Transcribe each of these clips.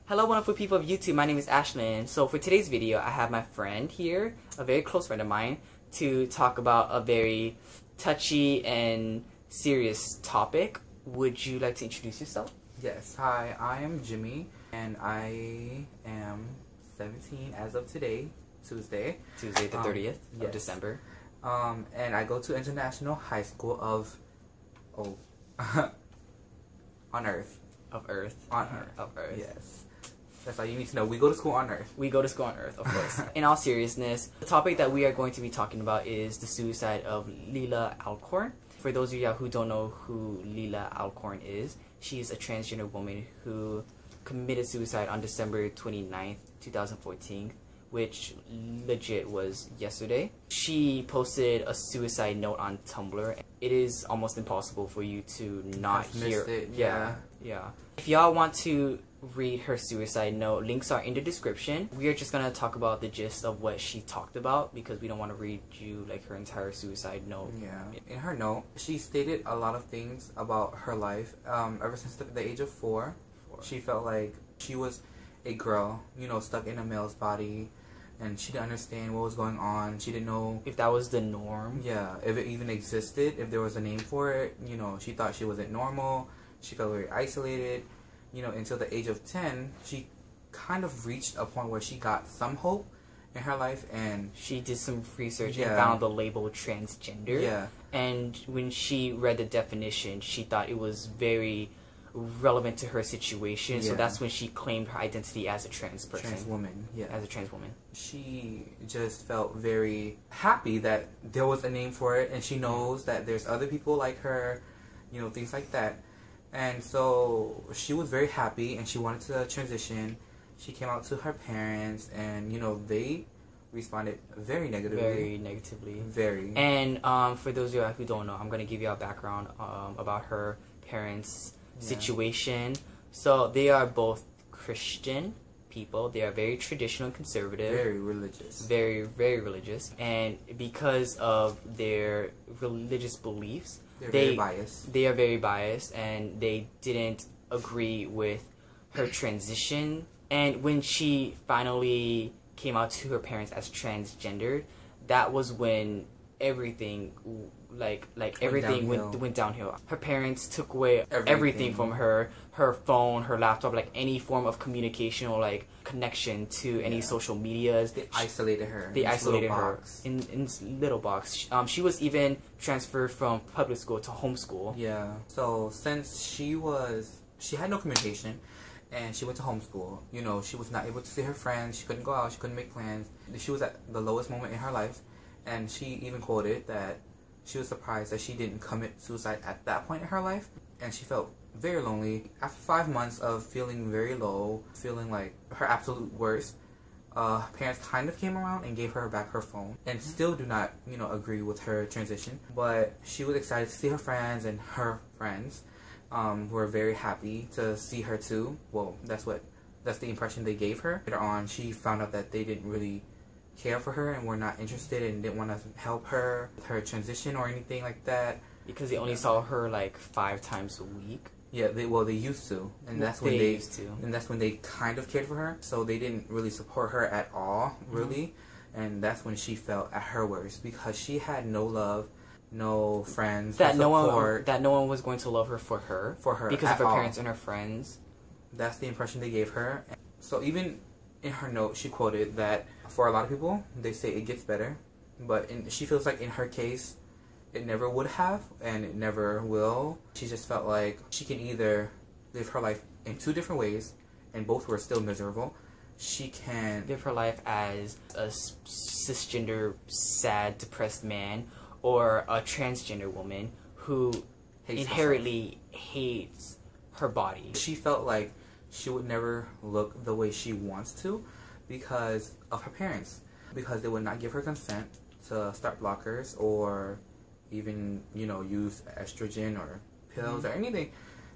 Hello wonderful people of YouTube, my name is Ashlyn. So for today's video, I have my friend here, a very close friend of mine, to talk about a very touchy and serious topic. Would you like to introduce yourself? Yes, hi, I am Jimmy, and I am 17 as of today, Tuesday the 30th of December. And I go to International High School of, on Earth. Of Earth. On Earth. Of Earth. Yes. That's all you need to know. We go to school on Earth. We go to school on Earth, of course. In all seriousness, the topic that we are going to be talking about is the suicide of Leelah Alcorn. For those of you who don't know who Leelah Alcorn is, she is a transgender woman who committed suicide on December 29th, 2014, which legit was yesterday. She posted a suicide note on Tumblr. It is almost impossible for you to not hear it. Yeah. If y'all want to read her suicide note, links are in the description. We are just gonna talk about the gist of what she talked about because we don't want to read you like her entire suicide note. Yeah. In her note, she stated a lot of things about her life. Ever since the age of 4, she felt like she was a girl, stuck in a male's body, and she didn't understand what was going on. She didn't know if that was the norm. Yeah, if it even existed, if there was a name for it. She thought she wasn't normal. She felt very isolated. Until the age of 10, she kind of reached a point where she got some hope in her life, and she did some research and found the label transgender. Yeah. And when she read the definition, she thought it was very relevant to her situation. So that's when she claimed her identity as a trans person. Trans woman, yeah. As a trans woman. She just felt very happy that there was a name for it, and she knows that there's other people like her, things like that. And so she was very happy, and she wanted to transition. She came out to her parents, and, they responded very negatively. Very negatively. Very. And for those of you who don't know, I'm going to give you a background about her parents' situation. So they are both Christian people. They are very traditional and conservative. Very religious. Very, very religious. And because of their religious beliefs, they're very biased. They are very biased, and they didn't agree with her transition. And when she finally came out to her parents as transgendered, that was when everything everything went downhill. Her parents took away everything from her phone, her laptop, any form of communication or connection to any social medias. They isolated her. They isolated her in little box. She was even transferred from public school to homeschool. Yeah. So since she had no communication, and she went to homeschool, she was not able to see her friends. She couldn't go out. She couldn't make plans. She was at the lowest moment in her life. And she even quoted that she was surprised that she didn't commit suicide at that point in her life. And she felt very lonely. After 5 months of feeling very low, feeling like her absolute worst, parents kind of came around and gave her back her phone. And still do not, agree with her transition. But she was excited to see her friends, and her friends were very happy to see her too. Well, that's the impression they gave her. Later on, she found out that they didn't really care for her and were not interested and didn't want to help her with her transition or anything like that. Because they only saw her 5 times a week. Yeah, they used to, and that's when that's when they kind of cared for her. So they didn't really support her at all, really, and that's when she felt at her worst because she had no love, no friends, that no support. No one was going to love her for her because of her parents and her friends. That's the impression they gave her. So even in her note, she quoted that for a lot of people, they say it gets better, but she feels like in her case, it never would have, and it never will. She just felt like she can either live her life in 2 different ways, and both were still miserable. She can live her life as a cisgender, sad, depressed man, or a transgender woman who inherently hates her body. She felt like she would never look the way she wants to because of her parents. Because they would not give her consent to start blockers or even, use estrogen or pills or anything.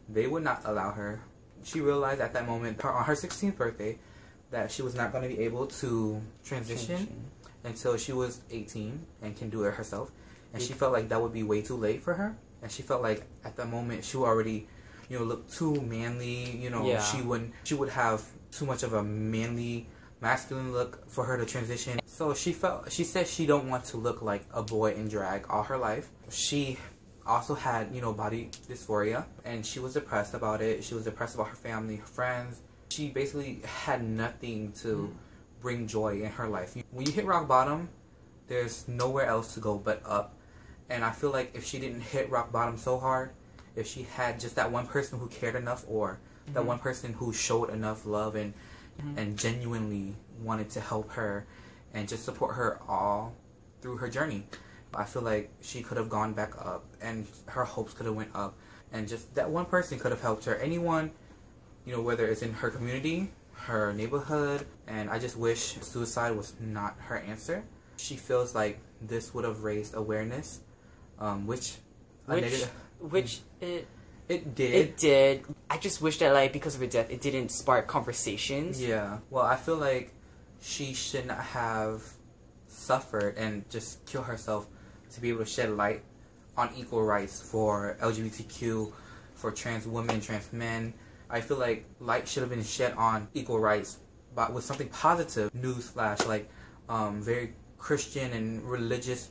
They would not allow her. She realized at that moment, on her 16th birthday, that she was not going to be able to transition until she was 18 and can do it herself. And she felt like that would be way too late for her. And she felt like at that moment she already look too manly, Yeah. she would have too much of a manly, masculine look for her to transition. So she said she don't want to look like a boy in drag all her life. She also had, you know, body dysphoria, and she was depressed about it. She was depressed about her family, her friends. She basically had nothing to bring joy in her life. When you hit rock bottom, there's nowhere else to go but up. And I feel like if she didn't hit rock bottom so hard, if she had just that one person who cared enough, or that one person who showed enough love and genuinely wanted to help her and just support her all through her journey, I feel like she could have gone back up and her hopes could have went up, and just that one person could have helped her. Anyone, you know, whether it's in her community, her neighborhood. And I just wish suicide was not her answer. She feels like this would have raised awareness, which it did. It did. I just wish that, like, because of her death, it didn't spark conversations. Yeah. Well, I feel like she should not have suffered and just kill herself to be able to shed light on equal rights for LGBTQ, for trans women, trans men. I feel like light should have been shed on equal rights, but with something positive. Newsflash, like, very Christian and religious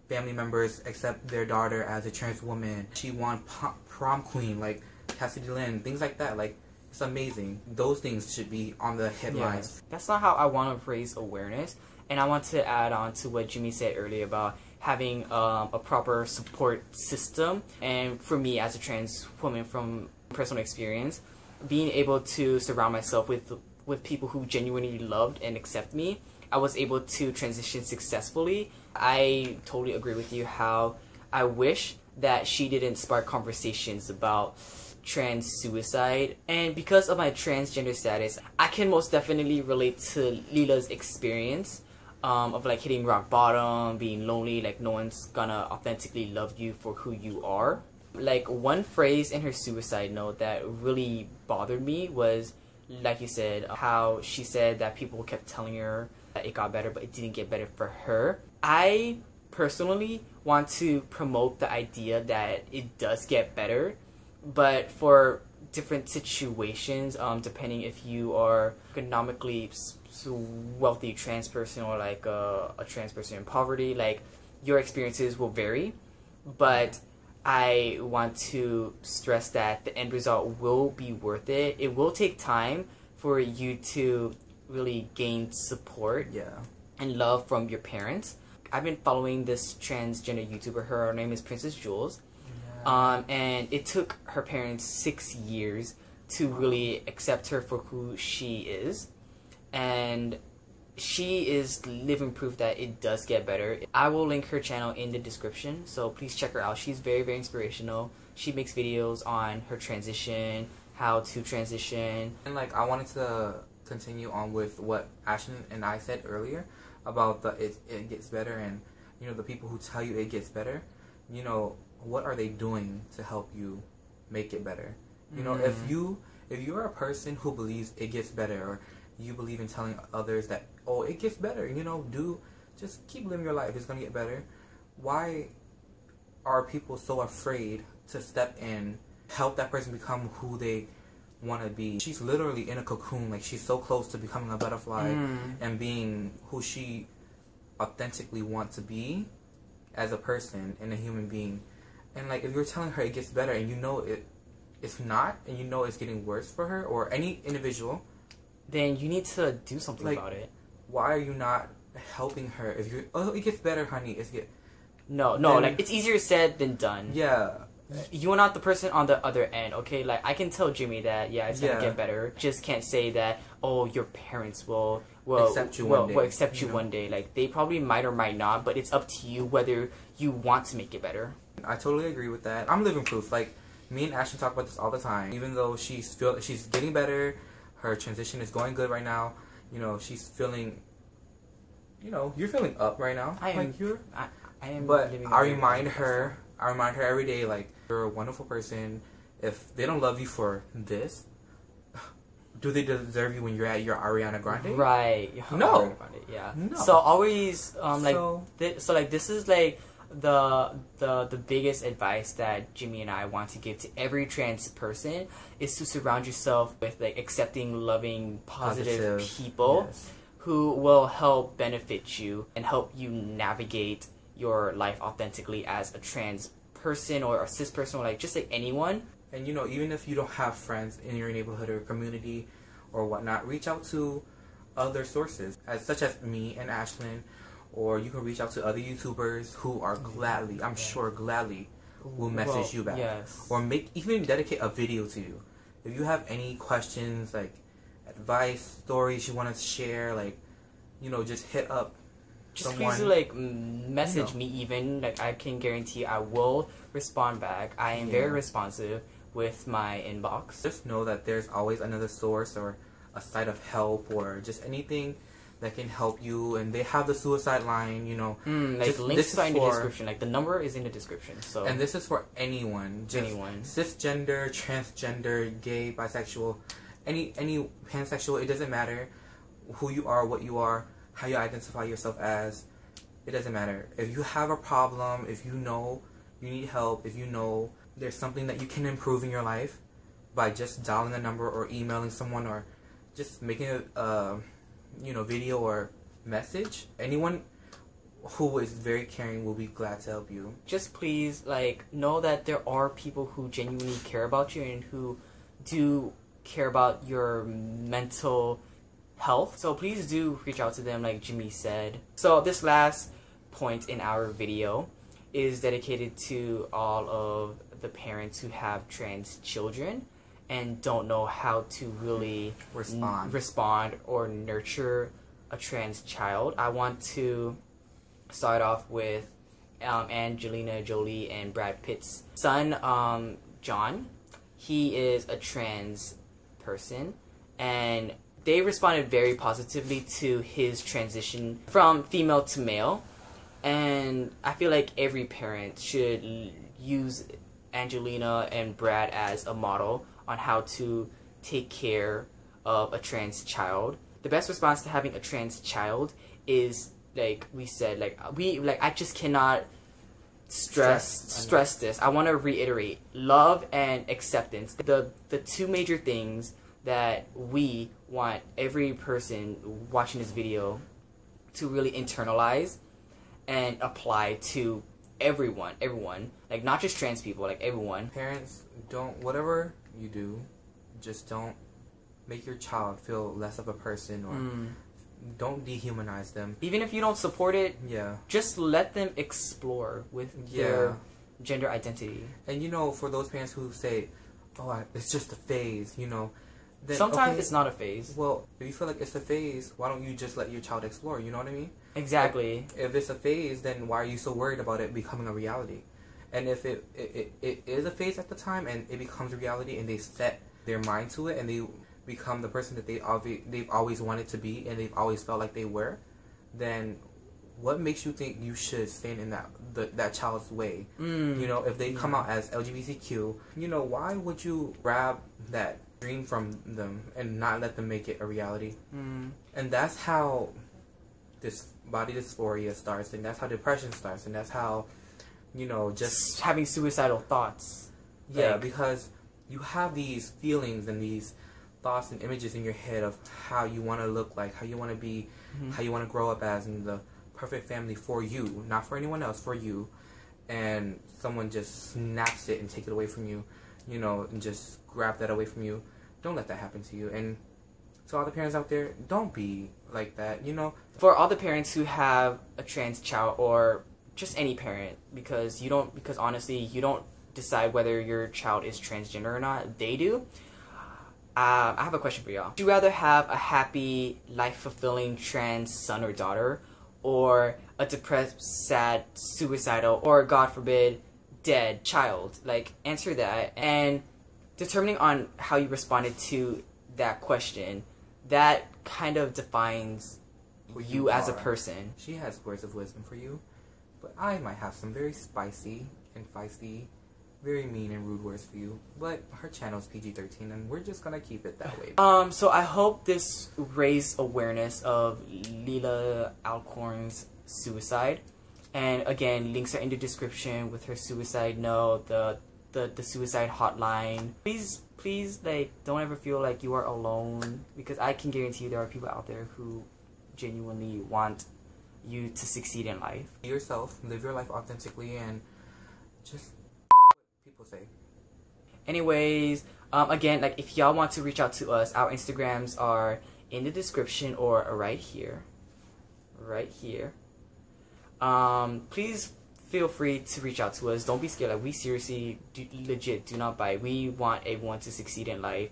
family members accept their daughter as a trans woman. She won prom queen, like Cassidy Lynn, things like that. Like, it's amazing. Those things should be on the headlines. Yes. That's not how I want to raise awareness. And I want to add on to what Jimmy said earlier about having a proper support system. And for me, as a trans woman, from personal experience, being able to surround myself with people who genuinely loved and accept me, I was able to transition successfully. I totally agree with you how I wish that she didn't spark conversations about trans suicide. And because of my transgender status, I can most definitely relate to Leelah's experience of, like, hitting rock bottom, being lonely, like no one's gonna authentically love you for who you are. Like, one phrase in her suicide note that really bothered me was, like you said, how she said that people kept telling her that it got better, but it didn't get better for her. I personally want to promote the idea that it does get better, but for different situations, depending if you are economically wealthy trans person or like a trans person in poverty, like, your experiences will vary. But I want to stress that the end result will be worth it. It will take time for you to really gain support and love from your parents. I've been following this transgender YouTuber. Her name is Princess Jules. And it took her parents 6 years to really accept her for who she is. And she is living proof that it does get better. I will link her channel in the description, so please check her out. She's very, very inspirational. She makes videos on her transition, how to transition. And, like, I wanted to continue on with what Ashton and I said earlier about it gets better, and, you know, the people who tell you it gets better, you know, what are they doing to help you make it better? You know, if you're a person who believes it gets better, or you believe in telling others that, oh, it gets better, you know, just keep living your life, it's gonna get better. Why are people so afraid to step in, help that person become who they want to be? She's literally in a cocoon, like, she's so close to becoming a butterfly and being who she authentically wants to be as a person and a human being. And, like, if you're telling her it gets better and you know it's not, and you know it's getting worse for her or any individual, then you need to do something, like, about it. Why are you not helping her? If you're, oh, it gets better, honey, No, like, it's easier said than done. Yeah. You are not the person on the other end, okay? Like, I can tell Jimmy that, yeah, it's gonna get better. Just can't say that, oh, your parents will accept you one day. Like, they probably might or might not, but it's up to you whether you want to make it better. I totally agree with that. I'm living proof. Like, me and Ashton talk about this all the time. Even though she's getting better, her transition is going good right now. You know, she's feeling, you know, you're feeling up right now. I am. But I remind her every day, like, you're a wonderful person. If they don't love you for this, do they deserve you when you're at your Ariana Grande? Right. No. Yeah. No. So always, like, so this is, like, the biggest advice that Jimmy and I want to give to every trans person is to surround yourself with like accepting, loving, positive people who will help benefit you and help you navigate your life authentically as a trans person or a cis person or like just like anyone. And you know, even if you don't have friends in your neighborhood or community or whatnot, reach out to other sources, such as me and Ashlyn, or you can reach out to other YouTubers who are gladly, I'm sure gladly, will message you back. Yes. Or even dedicate a video to you. If you have any questions, like advice, stories you want to share, like, you know, just hit up just someone. Please like message me even. Like I can guarantee I will respond back. I am very responsive with my inbox. Just know that there's always another source or a site of help or just anything that can help you, and they have the suicide line, you know. Like links are in the description. Like the number is in the description. So and this is for anyone, just anyone, cisgender, transgender, gay, bisexual, any pansexual. It doesn't matter who you are, what you are, how you identify yourself as. It doesn't matter. If you have a problem, if you know you need help, if you know there's something that you can improve in your life by just dialing a number or emailing someone or just making a video or message, anyone who is very caring will be glad to help you. Just please like know that there are people who genuinely care about you and who do care about your mental health. So please do reach out to them like Jimmy said. So this last point in our video is dedicated to all of the parents who have trans children and don't know how to really respond or nurture a trans child. I want to start off with Angelina Jolie and Brad Pitt's son, John. He is a trans person, and they responded very positively to his transition from female to male. And I feel like every parent should use Angelina and Brad as a model on how to take care of a trans child. The best response to having a trans child is, like we said, I just cannot stress this. I want to reiterate love and acceptance. The two major things that we want every person watching this video to really internalize and apply to everyone, like not just trans people, like everyone. Parents, whatever you do, just don't make your child feel less of a person, or don't dehumanize them. Even if you don't support it, just let them explore with their gender identity. And you know, for those parents who say, oh, it's just a phase, you know, then, sometimes it's not a phase. Well, if you feel like it's a phase, why don't you just let your child explore? You know what I mean? Exactly. If it's a phase, then why are you so worried about it becoming a reality? And if it is a phase at the time and it becomes a reality and they set their mind to it and they become the person that they've always wanted to be and they've always felt like they were, then what makes you think you should stand in that child's way? You know, if they come out as LGBTQ, you know, why would you grab that dream from them and not let them make it a reality? And that's how this body dysphoria starts, and that's how depression starts, and that's how, you know, just having suicidal thoughts. Because you have these feelings and these thoughts and images in your head of how you want to look like, how you want to be, how you want to grow up as, in the perfect family for you, not for anyone else, for you. And someone just snaps it and take it away from you, you know, and just grab that away from you. Don't let that happen to you. And to all the parents out there, don't be like that, you know. For all the parents who have a trans child, or just any parent, because honestly, you don't decide whether your child is transgender or not. They do. I have a question for y'all. Would you rather have a happy, life-fulfilling trans son or daughter, or a depressed, sad, suicidal, or God forbid, dead child? Like, answer that. And determining on how you responded to that question, that kind of defines you as a person. She has words of wisdom for you, but I might have some very spicy and feisty, very mean and rude words for you. But her channel's PG-13, and we're just gonna keep it that way. So I hope this raised awareness of Leelah Alcorn's suicide, And again, links are in the description with her suicide note, the suicide hotline. Please, like, don't ever feel like you are alone, because I can guarantee you there are people out there who genuinely want you to succeed in life. Be yourself, live your life authentically, and just people say. Anyways, again, like, if y'all want to reach out to us, our Instagrams are in the description or right here. Please feel free to reach out to us. Don't be scared. Like, we seriously, legit do not bite. We want everyone to succeed in life,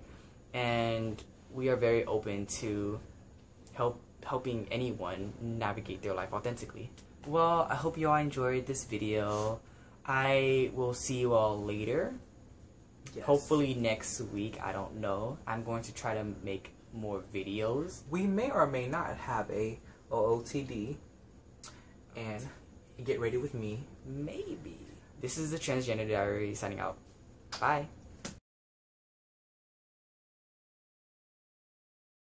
and we are very open to helping anyone navigate their life authentically. Well, I hope you all enjoyed this video. I will see you all later. Yes. Hopefully next week. I don't know. I'm going to try to make more videos. We may or may not have a OOTD. And get ready with me. Maybe. This is the Transgender Diary signing out. Bye.